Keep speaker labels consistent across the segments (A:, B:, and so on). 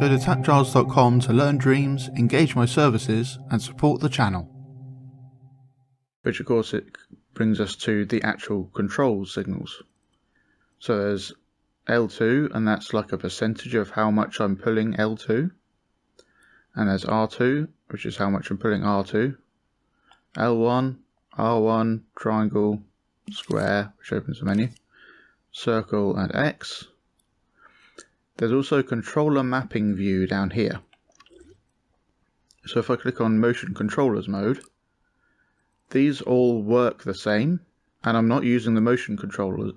A: Go to TAPgiles.com to learn dreams, engage my services, and support the channel. Which of course it brings us to the actual control signals. So there's L2, and that's like a percentage of how much I'm pulling L2. And there's R2, which is how much I'm pulling R2. L1, R1, triangle, square, which opens the menu, circle, and X. There's also controller mapping view down here. So if I click on motion controllers mode, these all work the same, and I'm not using the motion controllers,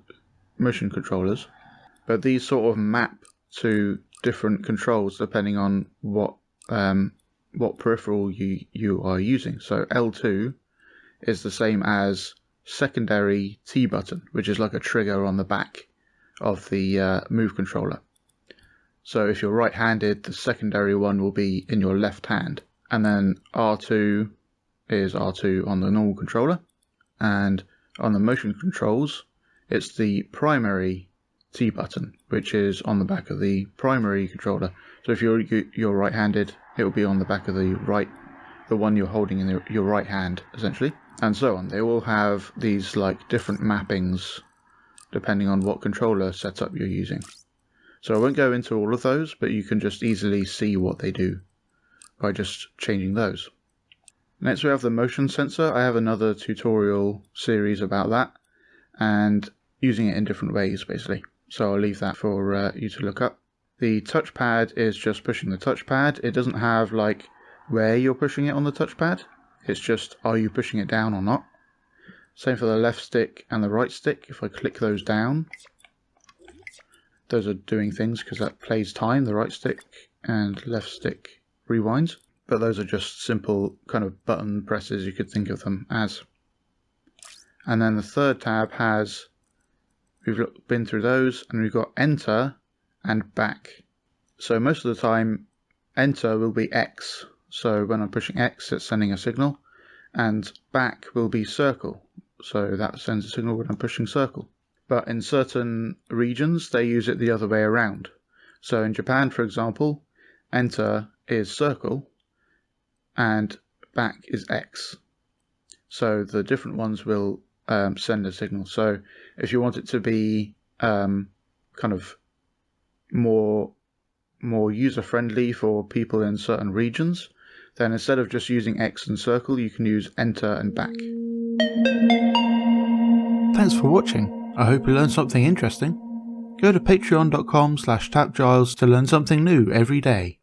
A: but these sort of map to different controls depending on what peripheral you are using. So L2 is the same as secondary T button, which is like a trigger on the back of the move controller. So if you're right-handed, the secondary one will be in your left hand. And then R2 is R2 on the normal controller. And on the motion controls, it's the primary T button, which is on the back of the primary controller. So if you're right-handed, it will be on the back of the one you're holding in your right hand, essentially. And so on. They all have these like different mappings depending on what controller setup you're using. So I won't go into all of those, but you can just easily see what they do by just changing those. Next we have the motion sensor. I have another tutorial series about that and using it in different ways basically. So I'll leave that for you to look up. The touchpad is just pushing the touchpad. It doesn't have like where you're pushing it on the touchpad. It's just are you pushing it down or not. Same for the left stick and the right stick. If I click those down, those are doing things because that plays time. The right stick and left stick rewinds. But those are just simple kind of button presses, you could think of them as. And then the third tab has, we've been through those, and we've got enter and back. So most of the time enter will be X. So when I'm pushing X, it's sending a signal. And back will be circle. So that sends a signal when I'm pushing circle. But in certain regions, they use it the other way around. So in Japan, for example, enter is circle and back is X. So the different ones will send a signal. So if you want it to be kind of more user-friendly for people in certain regions, then instead of just using X and circle, you can use enter and back. Thanks for watching. I hope you learned something interesting. Go to patreon.com/tapgiles to learn something new every day.